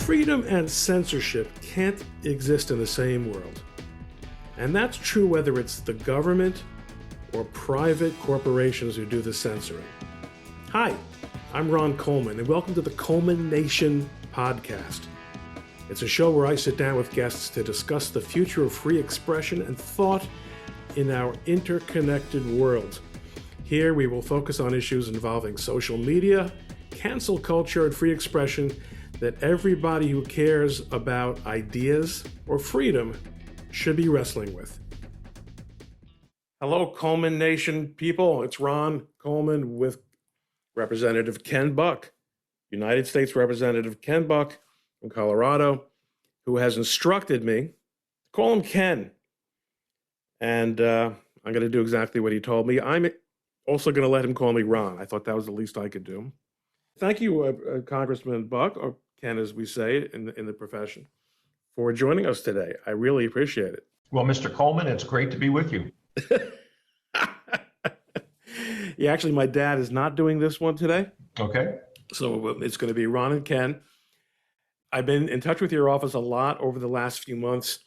Freedom and censorship can't exist in the same world. And that's true whether it's the government or private corporations who do the censoring. Hi, I'm Ron Coleman, and welcome to the ColemanNation podcast. It's a show where I sit down with guests to discuss the future of free expression and thought in our interconnected world. Here we will focus on issues involving social media, cancel culture, and free expression that everybody who cares about ideas or freedom should be wrestling with. Hello, ColemanNation people. It's Ron Coleman with Representative Ken Buck, United States Representative Ken Buck from Colorado, who has instructed me to call him Ken. And I'm going to do exactly what he told me. I'm also going to let him call me Ron. I thought that was the least I could do. Thank you, Congressman Buck, or Ken, as we say in the profession, for joining us today. I really appreciate it. Well, Mr. Coleman, it's great to be with you. Yeah, actually, my dad is not doing this one today. Okay. So it's going to be Ron and Ken. I've been in touch with your office a lot over the last few months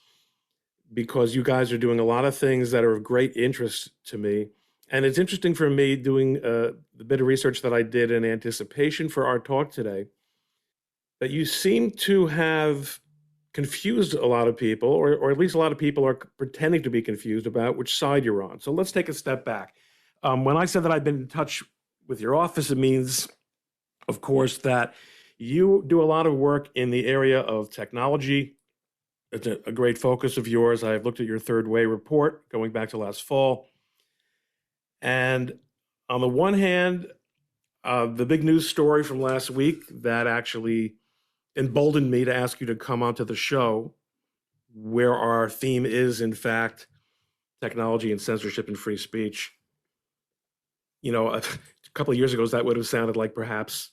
because you guys are doing a lot of things that are of great interest to me. And it's interesting for me doing the bit of research that I did in anticipation for our talk today, that you seem to have confused a lot of people, or at least a lot of people are pretending to be confused about which side you're on. So let's take a step back. When I said that I've been in touch with your office, it means, of course, that you do a lot of work in the area of technology. It's a great focus of yours. I've looked at your third way report going back to last fall. And on the one hand, the big news story from last week that actually emboldened me to ask you to come onto the show, where our theme is, in fact, technology and censorship and free speech. You know, a couple of years ago, that would have sounded like perhaps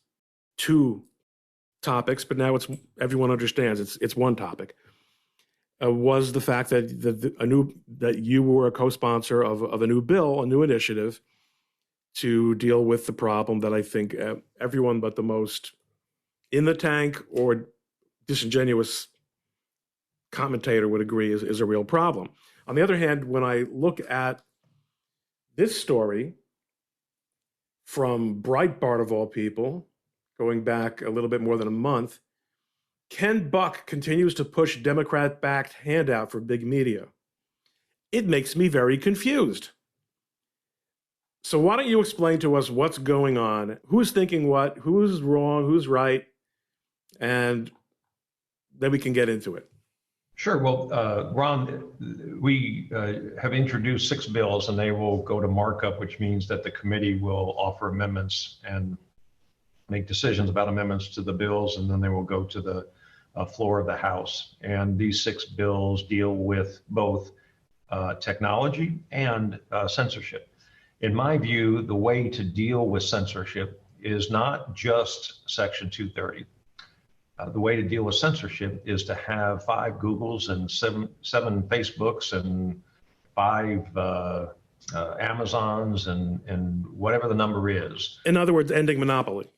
two topics, but now everyone understands it's one topic. Was the fact that that you were a co-sponsor of a new bill, a new initiative to deal with the problem that I think everyone but the most in the tank or disingenuous commentator would agree is a real problem. On the other hand, when I look at this story from Breitbart of all people, going back a little bit more than a month, Ken Buck continues to push Democrat-backed handout for big media. It makes me very confused. So why don't you explain to us what's going on, who's thinking what, who's wrong, who's right, and then we can get into it. Sure. Well, Ron, we have introduced 6 bills, and they will go to markup, which means that the committee will offer amendments and make decisions about amendments to the bills, and then they will go to the floor of the House. And these 6 bills deal with both technology and censorship. In my view, the way to deal with censorship is not just Section 230. The way to deal with censorship is to have 5 Googles and 7 Facebooks and 5 Amazons and whatever the number is. In other words, ending monopoly.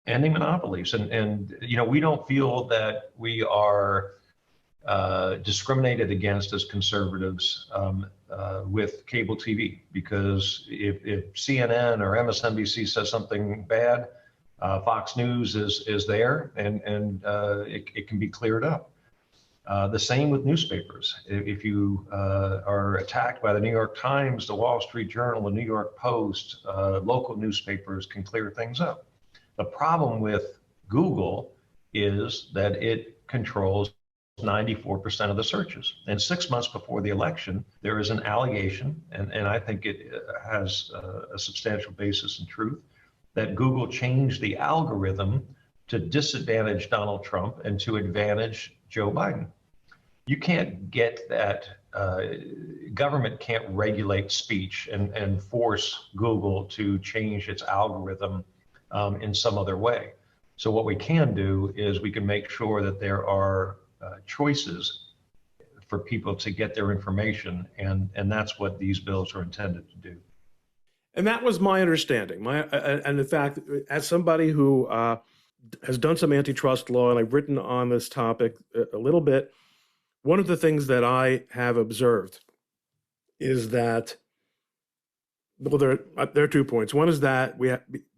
Ending monopolies. And you know, we don't feel that we are discriminated against as conservatives with cable TV, because if CNN or MSNBC says something bad, Fox News is there, and it can be cleared up. The same with newspapers. If you are attacked by the New York Times, the Wall Street Journal, the New York Post, local newspapers can clear things up. The problem with Google is that it controls 94% of the searches. And 6 months before the election, there is an allegation, and I think it has a substantial basis in truth, that Google changed the algorithm to disadvantage Donald Trump and to advantage Joe Biden. You can't get that. Government can't regulate speech and force Google to change its algorithm in some other way. So what we can do is we can make sure that there are choices for people to get their information, and that's what these bills are intended to do. And that was my understanding. And in fact, as somebody who has done some antitrust law, and I've written on this topic a little bit. One of the things that I have observed is that, well, there are 2 points. One is that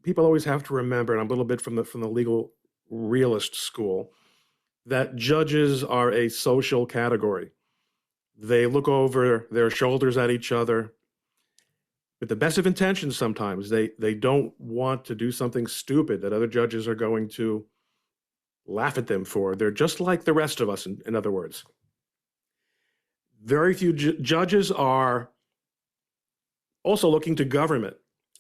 people always have to remember, and I'm a little bit from the legal realist school, that judges are a social category. They look over their shoulders at each other with the best of intentions. Sometimes they don't want to do something stupid that other judges are going to laugh at them for. They're just like the rest of us, in other words. Very few judges are also looking to government,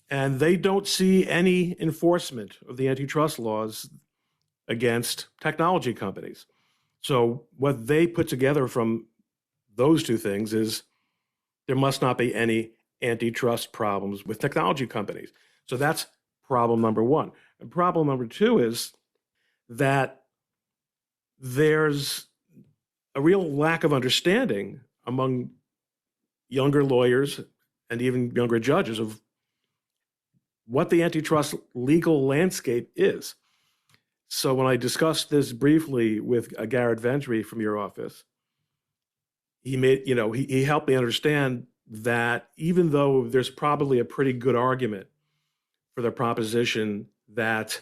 and they don't see any enforcement of the antitrust laws against technology companies. So what they put together from those two things is there must not be any antitrust problems with technology companies. So that's problem number one. And problem number two is that there's a real lack of understanding among younger lawyers and even younger judges of what the antitrust legal landscape is. So when I discussed this briefly with Garrett Ventry from your office, he helped me understand that even though there's probably a pretty good argument for the proposition that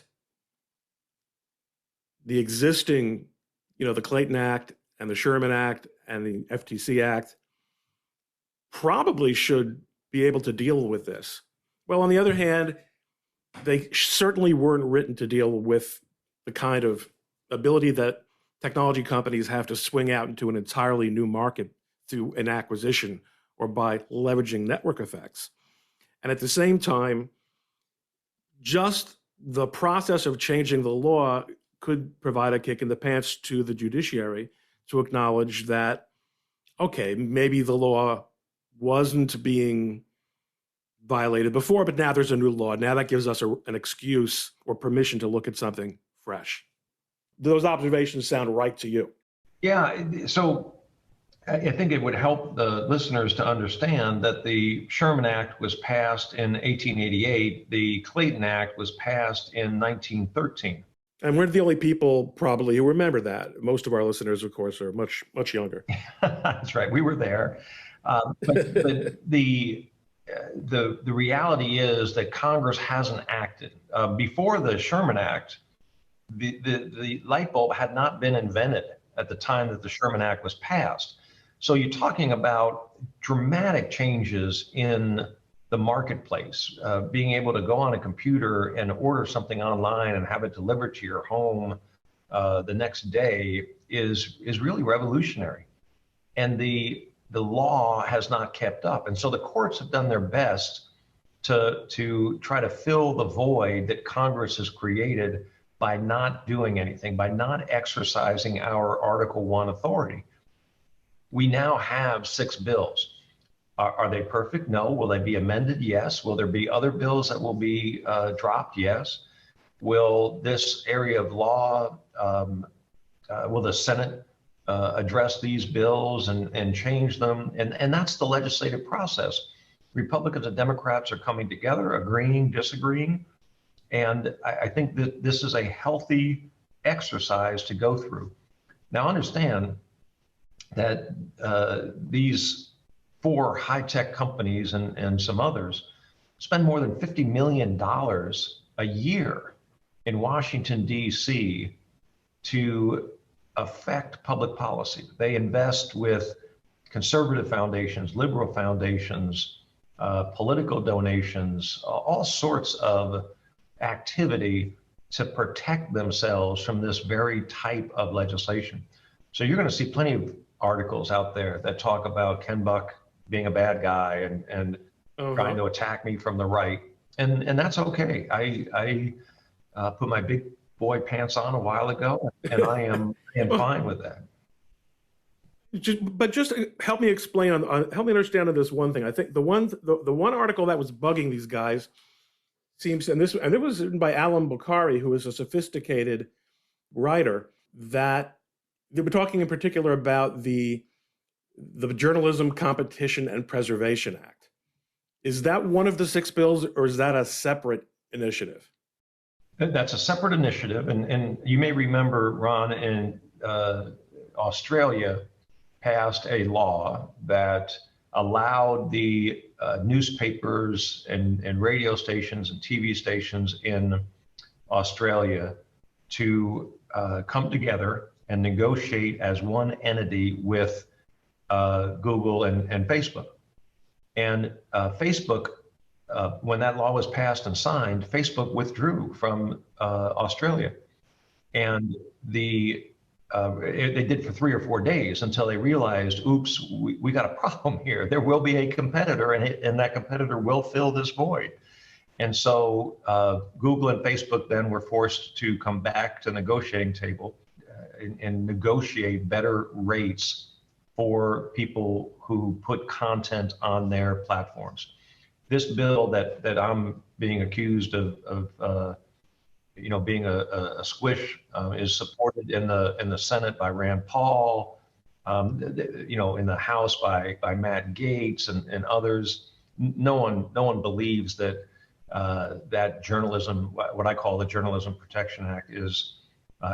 the existing, the Clayton Act and the Sherman Act and the FTC Act probably should be able to deal with this. Well, on the other hand, they certainly weren't written to deal with the kind of ability that technology companies have to swing out into an entirely new market through an acquisition or by leveraging network effects. And at the same time, just the process of changing the law could provide a kick in the pants to the judiciary to acknowledge that, okay, maybe the law wasn't being violated before, but now there's a new law. Now that gives us an excuse or permission to look at something fresh. Do those observations sound right to you? Yeah, so I think it would help the listeners to understand that the Sherman Act was passed in 1888. The Clayton Act was passed in 1913. And we're the only people probably who remember that. Most of our listeners, of course, are much, much younger. That's right. We were there. But the reality is that Congress hasn't acted. Before the Sherman Act, the light bulb had not been invented at the time that the Sherman Act was passed. So you're talking about dramatic changes in the marketplace. Being able to go on a computer and order something online and have it delivered to your home the next day is really revolutionary. And the law has not kept up. And so the courts have done their best to try to fill the void that Congress has created by not doing anything, by not exercising our Article 1 authority. We now have 6 bills. Are they perfect? No. Will they be amended? Yes. Will there be other bills that will be dropped? Yes. Will this area of law, will the Senate address these bills and change them? And that's the legislative process. Republicans and Democrats are coming together, agreeing, disagreeing. And I think that this is a healthy exercise to go through. Now, understand that these 4 high-tech companies and some others spend more than $50 million a year in Washington, D.C. to affect public policy. They invest with conservative foundations, liberal foundations, political donations, all sorts of activity to protect themselves from this very type of legislation. So you're going to see plenty of articles out there that talk about Ken Buck being a bad guy and trying to attack me from the right. And that's okay. I put my big boy pants on a while ago, and I am fine with that. Just help me explain help me understand on this one thing. I think the one article that was bugging these guys seems, and it was written by Alan Bukhari, who is a sophisticated writer, that they were talking in particular about the Journalism Competition and Preservation Act. Is that one of the 6 bills, or is that a separate initiative? That's a separate initiative. And you may remember, Ron, in Australia passed a law that allowed the newspapers and radio stations and TV stations in Australia to come together and negotiate as one entity with Google and Facebook. And Facebook, when that law was passed and signed, Facebook withdrew from Australia. And they did for 3 or 4 days until they realized, oops, we got a problem here. There will be a competitor, and that competitor will fill this void. And so Google and Facebook then were forced to come back to the negotiating table and negotiate better rates for people who put content on their platforms. This bill that I'm being accused of being a squish is supported in the Senate by Rand Paul, in the House by Matt Gaetz and others. No one believes that that journalism, what I call the Journalism Protection Act, is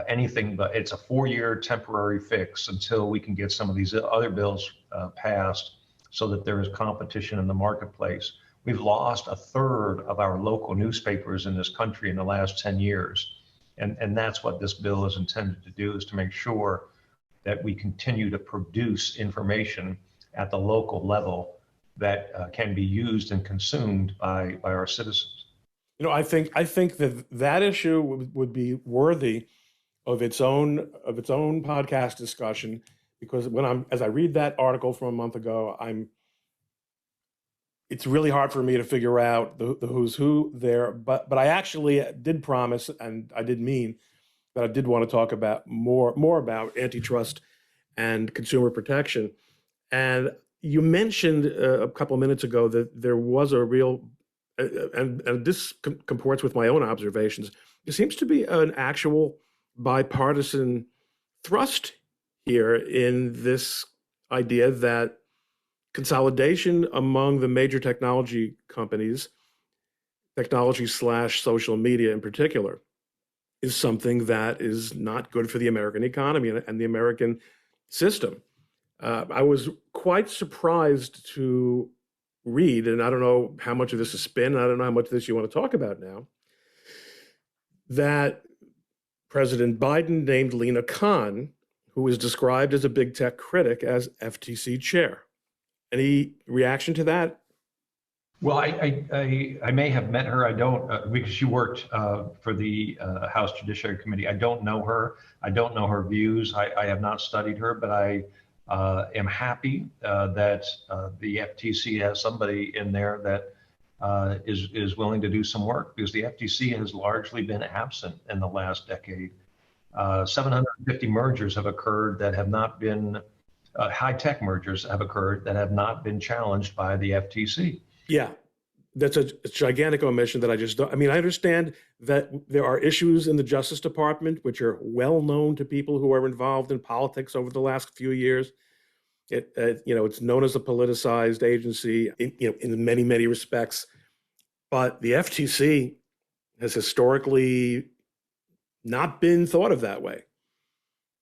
anything but. It's a 4-year temporary fix until we can get some of these other bills passed so that there is competition in the marketplace. We've lost a third of our local newspapers in this country in the last 10 years. And that's what this bill is intended to do, is to make sure that we continue to produce information at the local level that can be used and consumed by our citizens. I think that issue would be worthy of its own podcast discussion, because as I read that article from a month ago, it's really hard for me to figure out the who's who there. But I actually did promise, and I did mean that I did want to talk about more about antitrust and consumer protection. And you mentioned a couple of minutes ago that there was a real, and this comports with my own observations, there seems to be an actual bipartisan thrust here in this idea that consolidation among the major technology companies, technology/social media in particular, is something that is not good for the American economy and the American system. I was quite surprised to read, and I don't know how much of this is spin, I don't know how much of this you want to talk about now, that President Biden named Lina Khan, who is described as a big tech critic, as FTC chair. Any reaction to that? Well, I may have met her. I don't, because she worked for the House Judiciary Committee. I don't know her. I don't know her views. I have not studied her, but I am happy that the FTC has somebody in there that is willing to do some work, because the FTC has largely been absent in the last decade. 750 mergers have occurred that have not been, high-tech mergers have occurred that have not been challenged by the FTC. Yeah, that's a gigantic omission that I just don't. I mean, I understand that there are issues in the Justice Department which are well known to people who are involved in politics over the last few years. It's known as a politicized agency in many, many respects. But the FTC has historically not been thought of that way.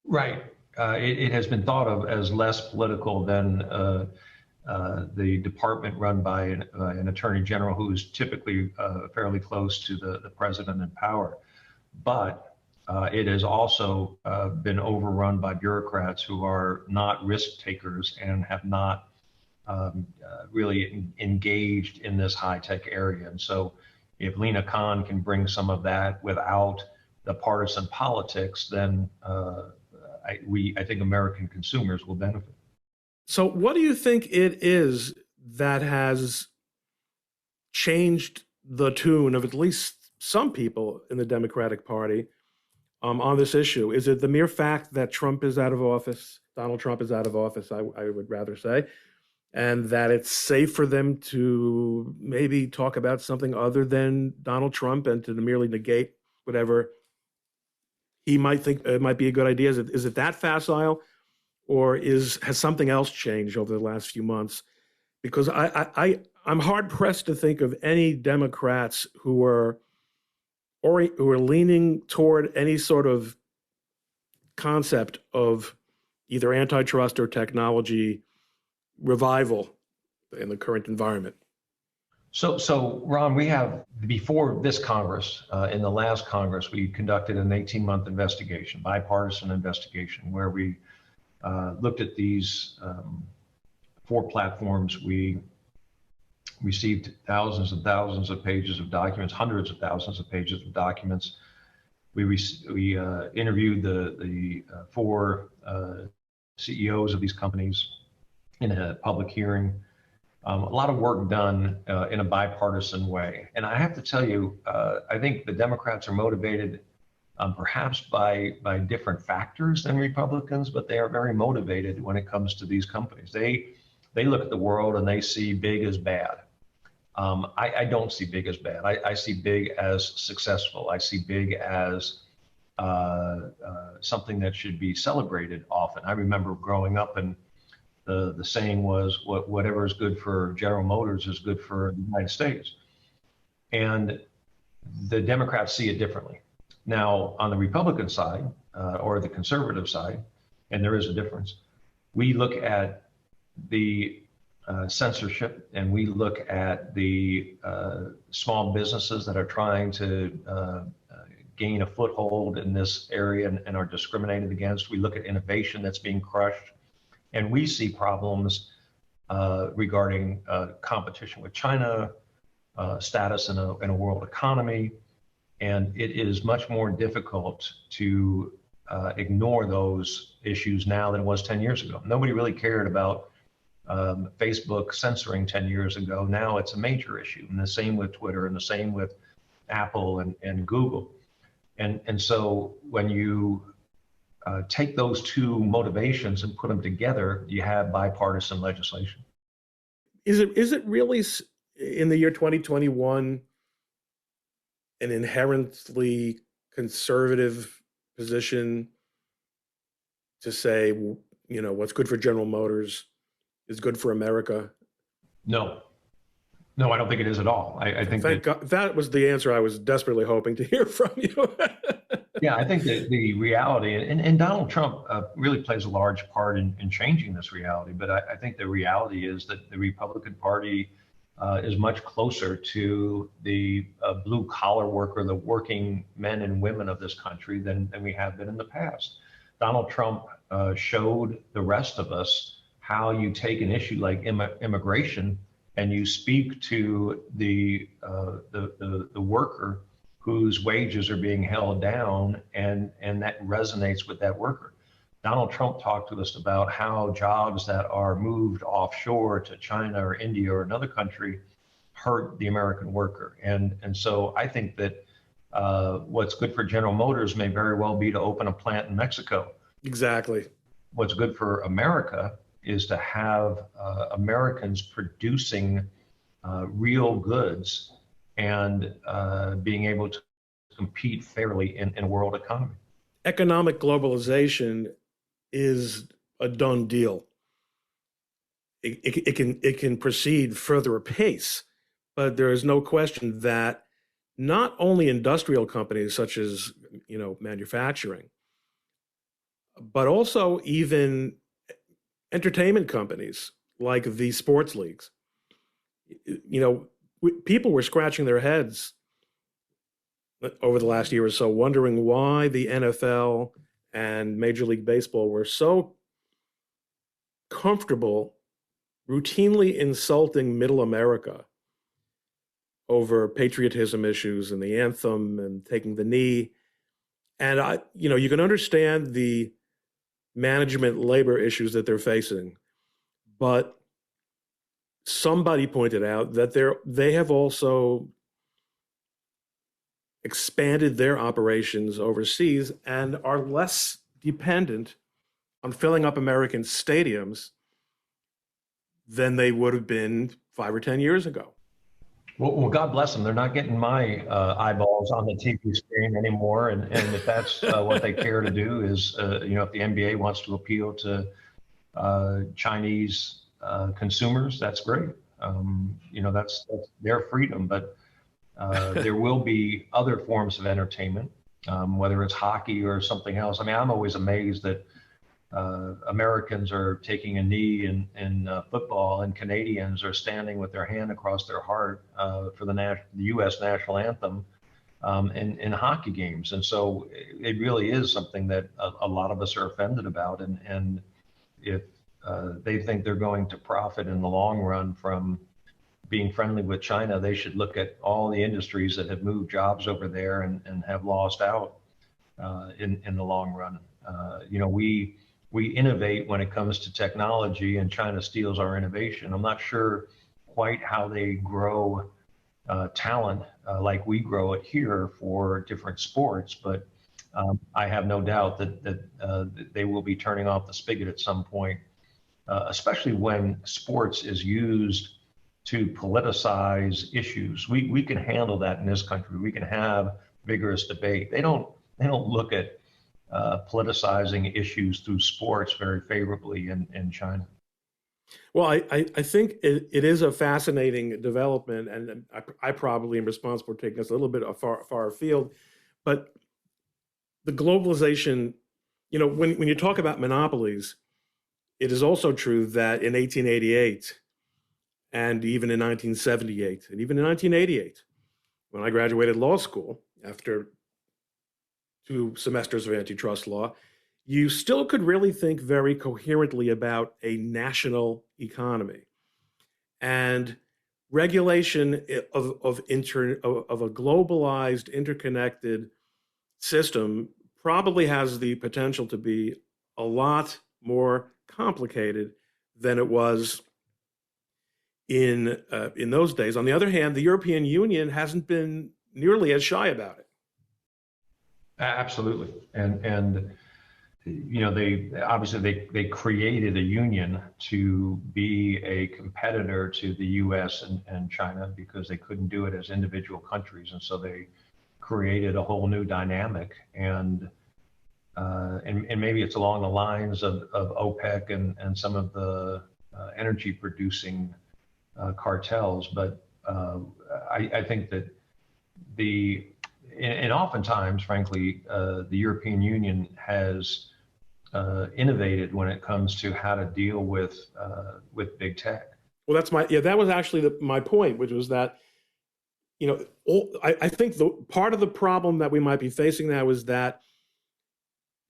Right. It has been thought of as less political than the department run by an attorney general who is typically fairly close to the president in power. But it has also been overrun by bureaucrats who are not risk takers and have not really engaged in this high-tech area. And so if Lina Khan can bring some of that without the partisan politics, then I think American consumers will benefit. So what do you think it is that has changed the tune of at least some people in the Democratic Party on this issue? Is it the mere fact that Trump is out of office, Donald Trump is out of office, I would rather say, and that it's safe for them to maybe talk about something other than Donald Trump and to merely negate whatever he might think might be a good idea? Is it that facile? Or has something else changed over the last few months? Because I'm hard pressed to think of any Democrats who were or who are leaning toward any sort of concept of either antitrust or technology revival in the current environment? So Ron, we have, before this Congress, in the last Congress, we conducted an 18-month investigation, bipartisan investigation, where we looked at these 4 platforms. We received thousands and thousands of pages of documents, hundreds of thousands of pages of documents. We interviewed the 4 CEOs of these companies in a public hearing. A lot of work done in a bipartisan way. And I have to tell you, I think the Democrats are motivated perhaps by different factors than Republicans, but they are very motivated when it comes to these companies. They look at the world and they see big as bad. I don't see big as bad. I see big as successful. I see big as something that should be celebrated often. I remember growing up, and the saying was, whatever is good for General Motors is good for the United States. And the Democrats see it differently. Now, on the Republican side, or the conservative side, and there is a difference, we look at the censorship, and we look at the small businesses that are trying to gain a foothold in this area and are discriminated against. We look at innovation that's being crushed. And we see problems regarding competition with China, status in a world economy. And it is much more difficult to ignore those issues now than it was 10 years ago. Nobody really cared about Facebook censoring 10 years ago. Now it's a major issue. And the same with Twitter, and the same with Apple and Google. And so when you take those 2 motivations and put them together, you have bipartisan legislation. Is it really, in the year 2021, an inherently conservative position to say, what's good for General Motors is good for America? No, I don't think it is at all. I think Thank God, that was the answer I was desperately hoping to hear from you. Yeah, I think that the reality, and Donald Trump really plays a large part in changing this reality, but I think the reality is that the Republican Party is much closer to the blue collar worker, the working men and women of this country than we have been in the past. Donald Trump showed the rest of us how you take an issue like immigration and you speak to the worker whose wages are being held down, and that resonates with that worker. Donald Trump talked to us about how jobs that are moved offshore to China or India or another country hurt the American worker. And so I think that what's good for General Motors may very well be to open a plant in Mexico. Exactly. What's good for America is to have Americans producing real goods and being able to compete fairly in a world economy. Economic globalization is a done deal. It can proceed further apace, but there is no question that not only industrial companies such as manufacturing, but also even entertainment companies like the sports leagues, people were scratching their heads over the last year or so, wondering why the NFL and Major League Baseball were so comfortable routinely insulting middle America over patriotism issues and the anthem and taking the knee. And you can understand the management labor issues that they're facing, but somebody pointed out that they have also expanded their operations overseas and are less dependent on filling up American stadiums than they would have been 5 or 10 years ago. Well, God bless them. They're not getting my eyeballs on the TV screen anymore. And if that's what they care to do is, if the NBA wants to appeal to Chinese consumers, that's great. That's their freedom. But There will be other forms of entertainment, whether it's hockey or something else. I mean, I'm always amazed that Americans are taking a knee in football, and Canadians are standing with their hand across their heart for the U.S. national anthem in hockey games. And so it really is something that a lot of us are offended about. And if they think they're going to profit in the long run from being friendly with China, they should look at all the industries that have moved jobs over there and have lost out in the long run. You know, we innovate when it comes to technology, and China steals our innovation. I'm not sure quite how they grow talent like we grow it here for different sports, but I have no doubt that they will be turning off the spigot at some point, especially when sports is used to politicize issues. We can handle that in this country. We can have vigorous debate. They don't look at politicizing issues through sports very favorably in China. Well, I think it is a fascinating development, and I probably am responsible for taking us a little bit far afield. But the globalization, you know, when you talk about monopolies, it is also true that in 1888, and even in 1978, and even in 1988, when I graduated law school after 2 semesters of antitrust law, you still could really think very coherently about a national economy. And regulation of a globalized, interconnected system probably has the potential to be a lot more complicated than it was in those days. On the other hand, the European Union hasn't been nearly as shy about it. Absolutely, and you know, they created a union to be a competitor to the U.S. and China because they couldn't do it as individual countries, and so they created a whole new dynamic. And maybe it's along the lines of OPEC and some of the energy producing cartels, but I think that and oftentimes, frankly, the European Union has innovated when it comes to how to deal with big tech. Well, that was actually my point, which was that, you know, I think part of the problem that we might be facing now is that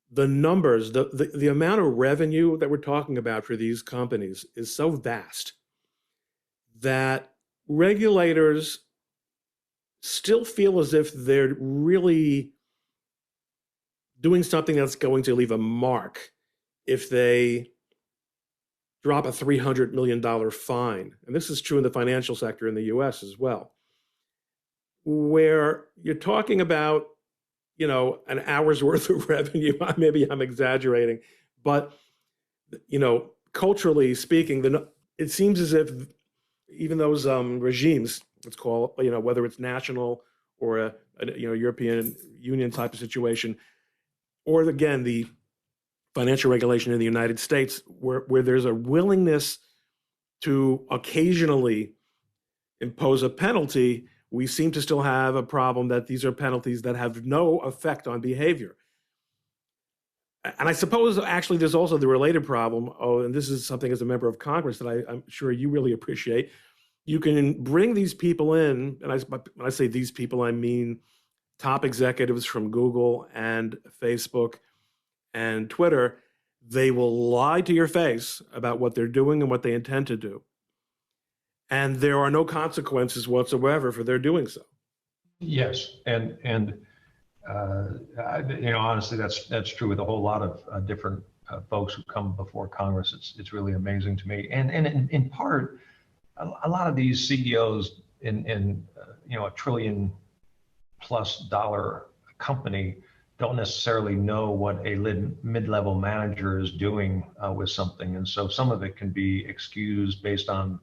the numbers, the amount of revenue that we're talking about for these companies is so vast that regulators still feel as if they're really doing something that's going to leave a mark if they drop a $300 million fine. And this is true in the financial sector in the US as well, where you're talking about, you know, an hour's worth of revenue. Maybe I'm exaggerating, but, you know, culturally speaking, it seems as if even those regimes, let's call it, you know, whether it's national or a European Union type of situation, or again, the financial regulation in the United States, where there's a willingness to occasionally impose a penalty, we seem to still have a problem that these are penalties that have no effect on behavior. And I suppose actually there's also the related problem, and this is something as a member of Congress that I'm sure you really appreciate. You can bring these people in, and when I say these people, I mean top executives from Google and Facebook and Twitter. They will lie to your face about what they're doing and what they intend to do. And there are no consequences whatsoever for their doing so. Yes, and you know, honestly, that's true with a whole lot of different folks who come before Congress. It's really amazing to me, and in part, a lot of these CEOs in you know, $1 trillion+ company don't necessarily know what a mid-level manager is doing with something, and so some of it can be excused based on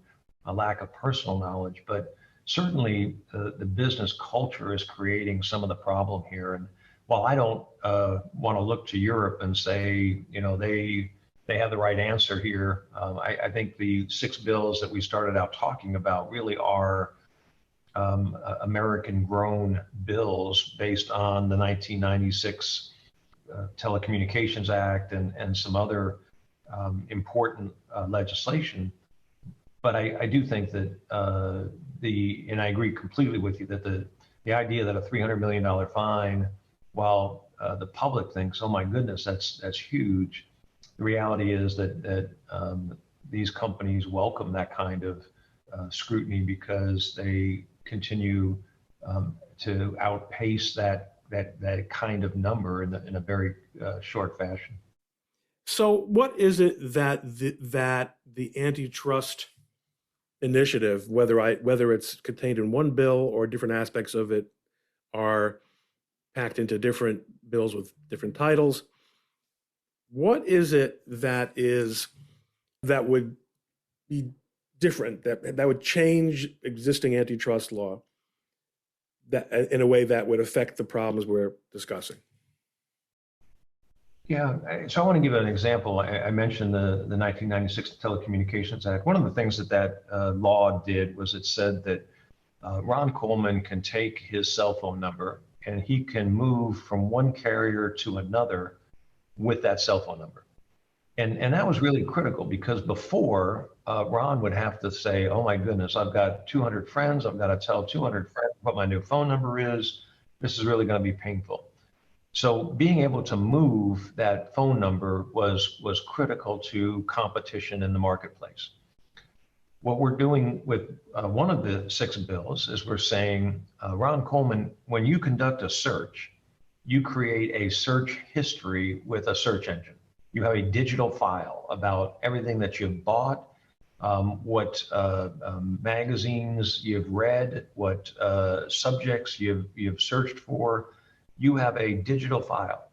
a lack of personal knowledge, but certainly the business culture is creating some of the problem here. And while I don't want to look to Europe and say, you know, they have the right answer here, I think the 6 bills that we started out talking about really are American-grown bills based on the 1996 Telecommunications Act and some other important legislation. But I do think that and I agree completely with you that the idea that a $300 million fine, while the public thinks, oh my goodness, that's huge, the reality is that these companies welcome that kind of scrutiny because they continue to outpace that kind of number in a very short fashion. So what is it that the antitrust initiative, whether it's contained in one bill or different aspects of it are packed into different bills with different titles, what is it that would be different, that would change existing antitrust law that in a way that would affect the problems we're discussing? Yeah, so I want to give an example. I mentioned the 1996 Telecommunications Act. One of the things that law did was it said that Ron Coleman can take his cell phone number and he can move from one carrier to another with that cell phone number. And that was really critical because before Ron would have to say, oh my goodness, I've got 200 friends. I've got to tell 200 friends what my new phone number is. This is really going to be painful. So being able to move that phone number was critical to competition in the marketplace. What we're doing with one of the 6 bills is we're saying, Ron Coleman, when you conduct a search, you create a search history with a search engine. You have a digital file about everything that you've bought, what magazines you've read, what subjects you've searched for. You have a digital file.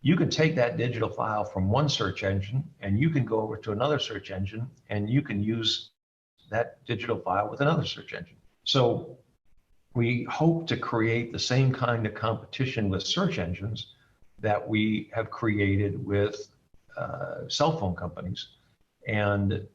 You can take that digital file from one search engine and you can go over to another search engine and you can use that digital file with another search engine. So we hope to create the same kind of competition with search engines that we have created with cell phone companies. And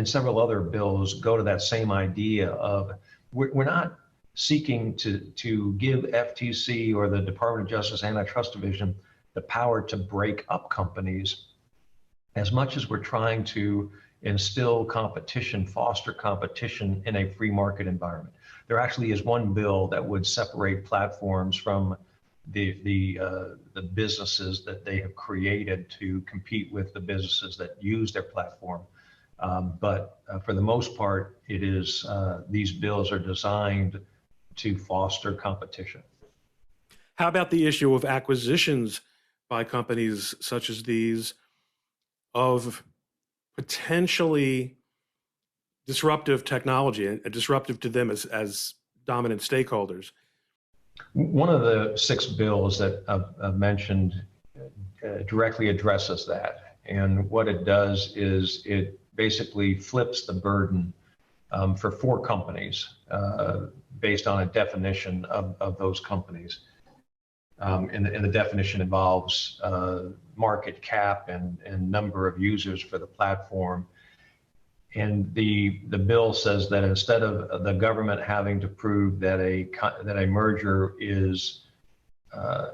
several other bills go to that same idea of we're not seeking to give FTC or the Department of Justice Antitrust Division the power to break up companies as much as we're trying to instill competition, foster competition in a free market environment. There actually is one bill that would separate platforms from the businesses that they have created to compete with the businesses that use their platform. But for the most part, it is these bills are designed to foster competition. How about the issue of acquisitions by companies such as these of potentially disruptive technology and disruptive to them as dominant stakeholders? One of the 6 bills that I've mentioned directly addresses that. And what it does is it basically flips the burden for 4 companies based on a definition of those companies. And the definition involves market cap and number of users for the platform. And the bill says that instead of the government having to prove that a merger is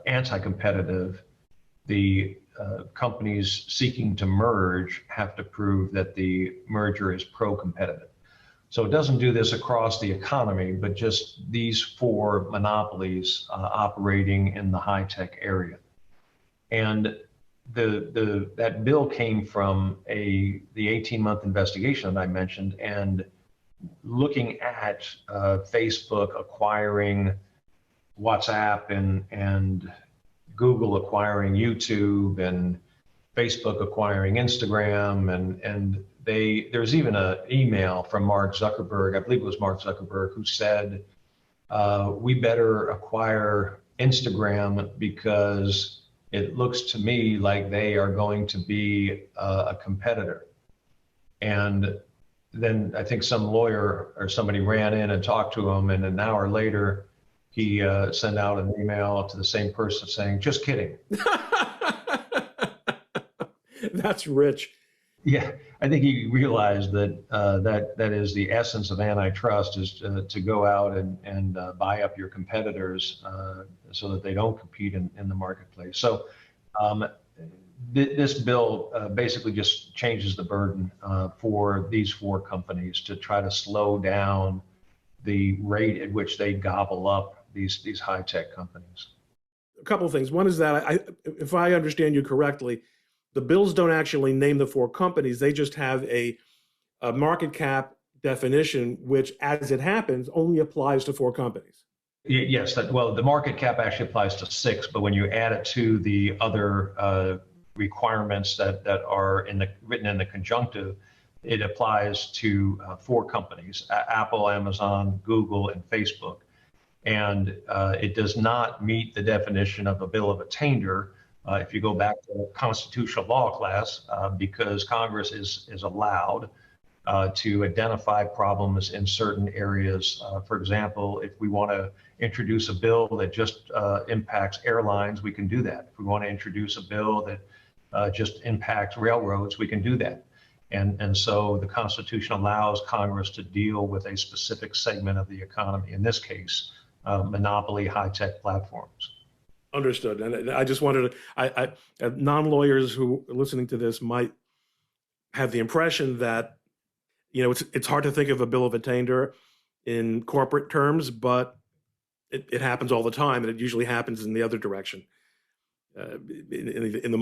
anti-competitive, the companies seeking to merge have to prove that the merger is pro-competitive. So it doesn't do this across the economy, but just these 4 monopolies operating in the high-tech area. And that bill came from the 18-month investigation that I mentioned, and looking at Facebook acquiring WhatsApp and Google acquiring YouTube and Facebook acquiring Instagram, and there's even an email from Mark Zuckerberg, I believe it was Mark Zuckerberg, who said, we better acquire Instagram because it looks to me like they are going to be a competitor. And then I think some lawyer or somebody ran in and talked to him, and an hour later, he sent out an email to the same person saying, just kidding. That's rich. Yeah, I think he realized that that is the essence of antitrust, is to go out and buy up your competitors so that they don't compete in the marketplace. So um, this bill basically just changes the burden for these four companies to try to slow down the rate at which they gobble up these high tech companies. A couple of things. One is that if I understand you correctly, the bills don't actually name the four companies. They just have a market cap definition, which, as it happens, only applies to four companies. Yes, well, the market cap actually applies to six, but when you add it to the other requirements that are written in the conjunctive, it applies to four companies: Apple, Amazon, Google, and Facebook. And it does not meet the definition of a bill of attainder. If you go back to constitutional law class, because Congress is allowed to identify problems in certain areas. For example, if we want to introduce a bill that just impacts airlines, we can do that. If we want to introduce a bill that just impacts railroads, we can do that. And so the Constitution allows Congress to deal with a specific segment of the economy, in this case, monopoly high-tech platforms. Understood. And I just wanted to, non-lawyers who are listening to this might have the impression that, it's hard to think of a bill of attainder in corporate terms, but it happens all the time, and it usually happens in the other direction, in the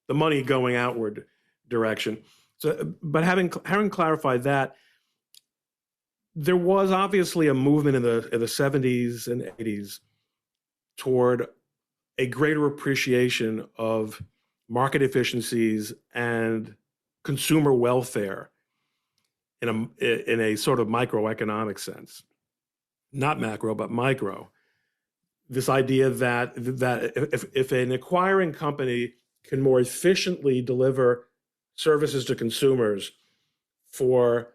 money going outward direction. So, but having clarified that, there was obviously a movement in the 70s and 80s toward a greater appreciation of market efficiencies and consumer welfare in a sort of microeconomic sense, not macro, but micro. This idea that if an acquiring company can more efficiently deliver services to consumers for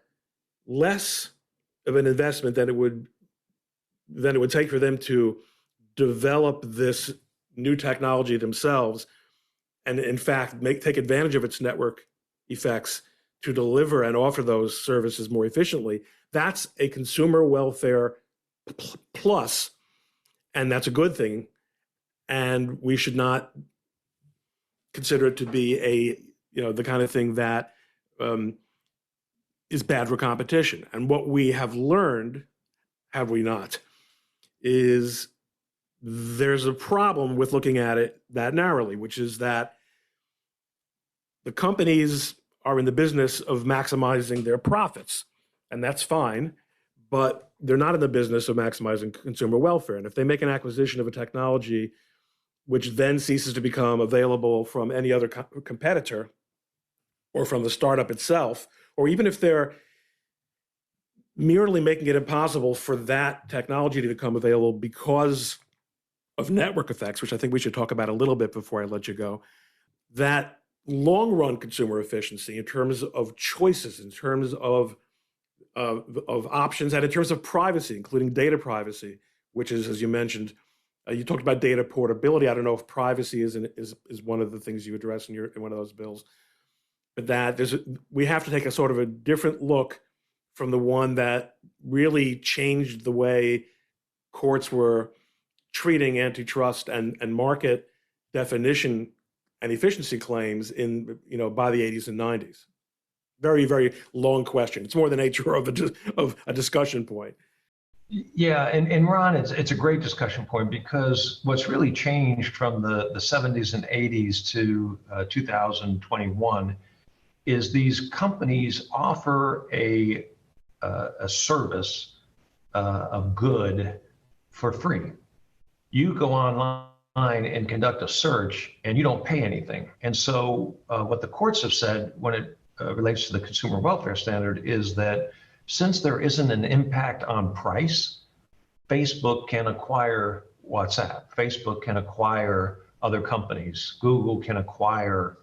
less of an investment than it would take for them to develop this new technology themselves, and in fact take advantage of its network effects to deliver and offer those services more efficiently, that's a consumer welfare plus, and that's a good thing. And we should not consider it to be the kind of thing that is bad for competition. And what we have learned, have we not, is there's a problem with looking at it that narrowly, which is that the companies are in the business of maximizing their profits, and that's fine, but they're not in the business of maximizing consumer welfare. And if they make an acquisition of a technology which then ceases to become available from any other competitor or from the startup itself, or even if they're merely making it impossible for that technology to become available because of network effects, which I think we should talk about a little bit before I let you go, that long-run consumer efficiency in terms of choices, in terms of options, and in terms of privacy, including data privacy, which is, as you mentioned, you talked about data portability. I don't know if privacy is one of the things you address in one of those bills, but that we have to take a sort of a different look from the one that really changed the way courts were treating antitrust and market definition and efficiency claims by the 80s and 90s. Very, very long question. It's more the nature of a discussion point. Yeah, and Ron, it's a great discussion point, because what's really changed from the 70s and 80s to 2021 is these companies offer a service, a good, for free. You go online and conduct a search, and you don't pay anything. And so what the courts have said when it relates to the consumer welfare standard is that since there isn't an impact on price, Facebook can acquire WhatsApp, Facebook can acquire other companies, Google can acquire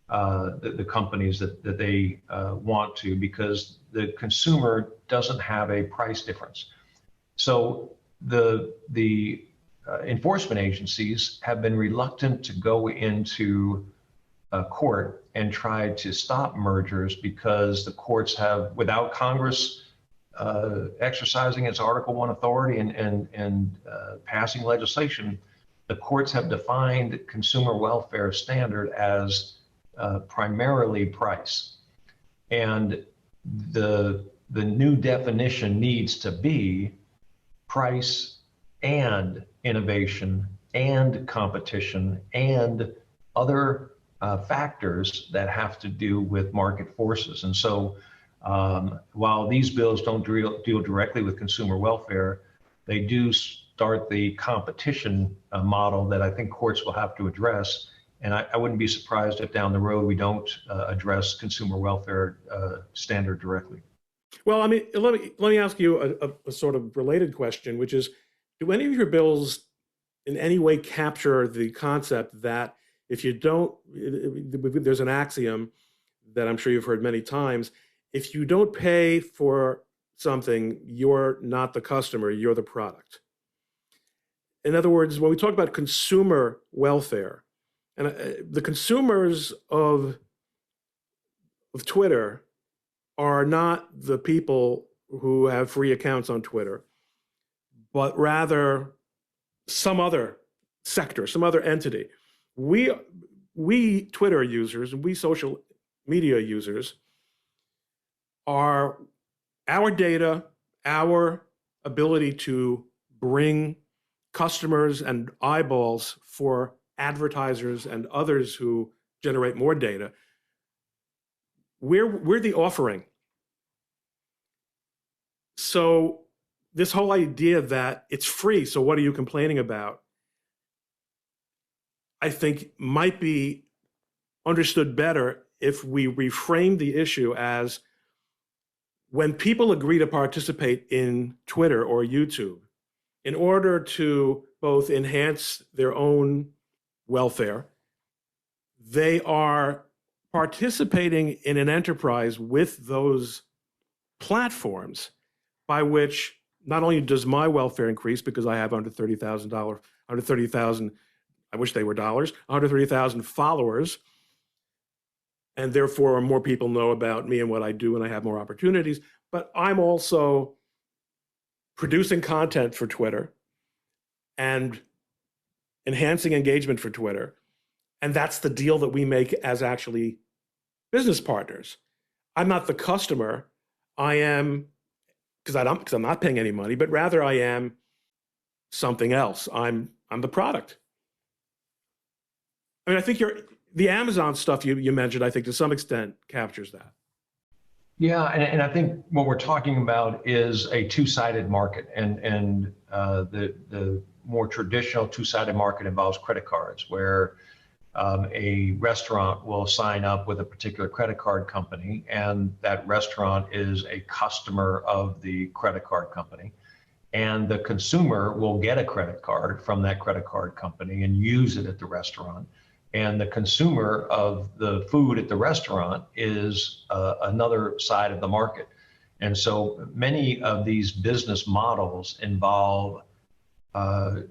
the companies that they want to, because the consumer doesn't have a price difference. So the enforcement agencies have been reluctant to go into court and tried to stop mergers because the courts have, without Congress exercising its Article 1 authority and passing legislation, the courts have defined consumer welfare standard as primarily price. And the new definition needs to be price and innovation and competition and other factors that have to do with market forces. And so while these bills don't deal directly with consumer welfare, they do start the competition model that I think courts will have to address. And I wouldn't be surprised if down the road we don't address consumer welfare standard directly. Well, I mean, let me ask you a sort of related question, which is, do any of your bills in any way capture the concept that if you don't, there's an axiom that I'm sure you've heard many times, if you don't pay for something, you're not the customer, you're the product. In other words, when we talk about consumer welfare, and the consumers of Twitter are not the people who have free accounts on Twitter, but rather some other sector, some other entity. We Twitter users and we social media users are our data, our ability to bring customers and eyeballs for advertisers and others who generate more data. We're the offering. So this whole idea that it's free, so what are you complaining about, I think might be understood better if we reframe the issue as, when people agree to participate in Twitter or YouTube in order to both enhance their own welfare, they are participating in an enterprise with those platforms by which not only does my welfare increase because I have under $30,000, I wish they were dollars, 130,000 followers, and therefore more people know about me and what I do, and I have more opportunities. But I'm also producing content for Twitter and enhancing engagement for Twitter. And that's the deal that we make as actually business partners. I'm not the customer. I am, because I'm not paying any money, but rather I am something else. I'm the product. I mean, I think the Amazon stuff you mentioned, I think to some extent captures that. Yeah, and I think what we're talking about is a two-sided market, and the more traditional two-sided market involves credit cards, where a restaurant will sign up with a particular credit card company, and that restaurant is a customer of the credit card company. And the consumer will get a credit card from that credit card company and use it at the restaurant. And the consumer of the food at the restaurant is another side of the market. And so many of these business models involve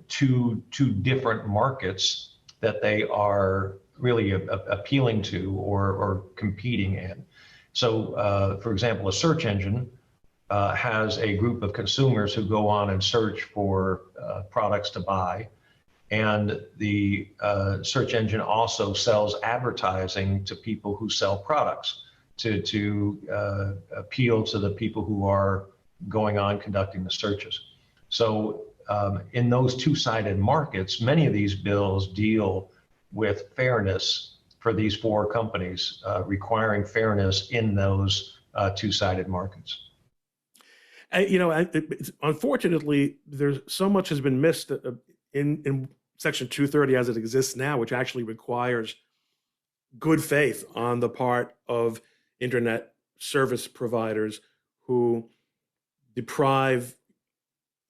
two different markets that they are really appealing to or competing in. So, for example, a search engine has a group of consumers who go on and search for products to buy. And the search engine also sells advertising to people who sell products to appeal to the people who are going on conducting the searches. So in those two-sided markets, many of these bills deal with fairness for these four companies, requiring fairness in those two-sided markets. Unfortunately, there's so much has been missed in Section 230 as it exists now, which actually requires good faith on the part of internet service providers who deprive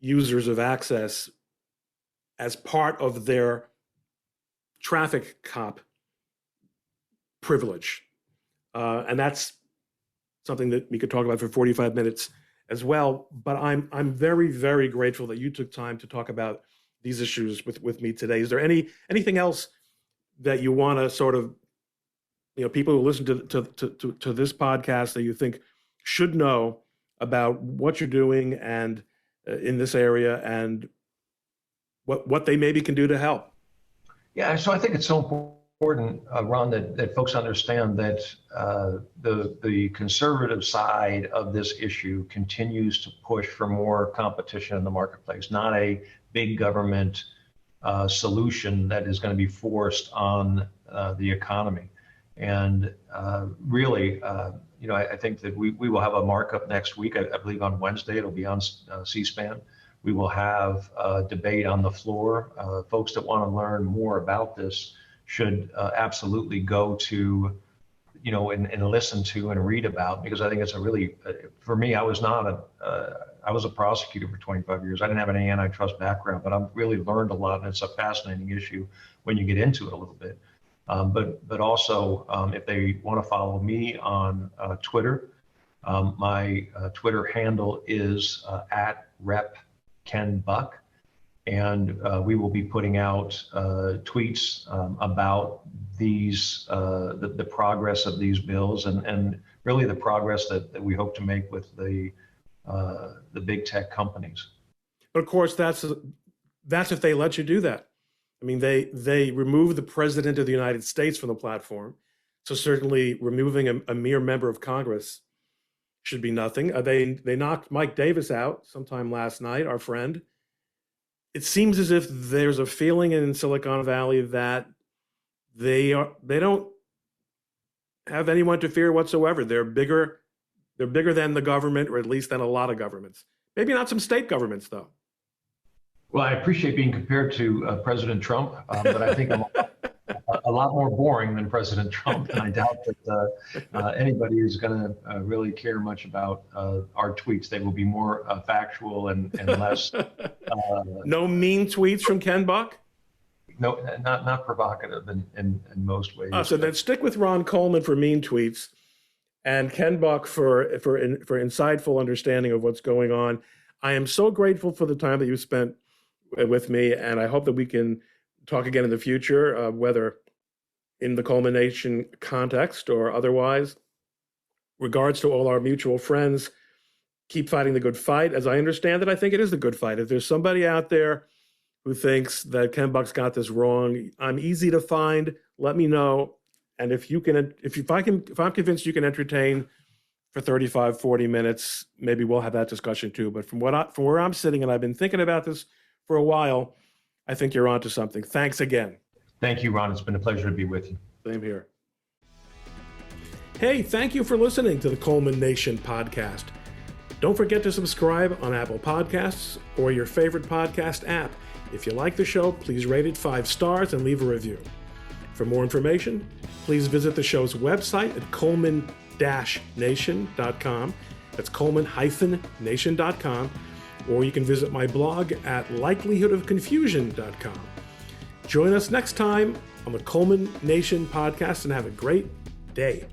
users of access as part of their traffic cop privilege. And that's something that we could talk about for 45 minutes as well. But I'm very, very grateful that you took time to talk about these issues with me today. Is there anything else that you want to sort of people who listen to this podcast that you think should know about what you're doing and in this area and what they maybe can do to help? Yeah, so I think it's so important, Ron, that folks understand that the conservative side of this issue continues to push for more competition in the marketplace, not a big government solution that is going to be forced on the economy. And really, I think that we will have a markup next week. I believe on Wednesday, it'll be on C-SPAN. We will have a debate on the floor. Folks that want to learn more about this should absolutely go to, and listen to and read about, because I think it's a really, for me, I was a prosecutor for 25 years. I didn't have any antitrust background, but I've really learned a lot, and it's a fascinating issue when you get into it a little bit. But also, if they want to follow me on Twitter, my Twitter handle is at Rep Ken Buck, and we will be putting out tweets about these, the progress of these bills, and really the progress that we hope to make with the big tech companies. But of course, that's if they let you do that. I mean, they removed the president of the United States from the platform, so certainly removing a mere member of Congress should be nothing. They knocked Mike Davis out sometime last night, our friend. It seems as if there's a feeling in Silicon Valley that they don't have anyone to fear whatsoever. They're bigger than the government, or at least than a lot of governments. Maybe not some state governments, though. Well, I appreciate being compared to President Trump, but I think I'm a lot more boring than President Trump, and I doubt that anybody is going to really care much about our tweets. They will be more factual and less. No mean tweets from Ken Buck? No, not provocative in most ways. So then stick with Ron Coleman for mean tweets, and Ken Buck for insightful understanding of what's going on. I am so grateful for the time that you spent with me, and I hope that we can talk again in the future, whether in the ColemanNation context or otherwise. Regards to all our mutual friends. Keep fighting the good fight. As I understand it, I think it is the good fight. If there's somebody out there who thinks that Ken Buck's got this wrong, I'm easy to find. Let me know. And if I'm convinced you can entertain for 35, 40 minutes, maybe we'll have that discussion too. But from where I'm sitting, and I've been thinking about this for a while, I think you're onto something. Thanks again. Thank you, Ron. It's been a pleasure to be with you. Same here. Hey, thank you for listening to the ColemanNation podcast. Don't forget to subscribe on Apple Podcasts or your favorite podcast app. If you like the show, please rate it 5 stars and leave a review. For more information, please visit the show's website at coleman-nation.com. That's coleman-nation.com. Or you can visit my blog at likelihoodofconfusion.com. Join us next time on the ColemanNation podcast and have a great day.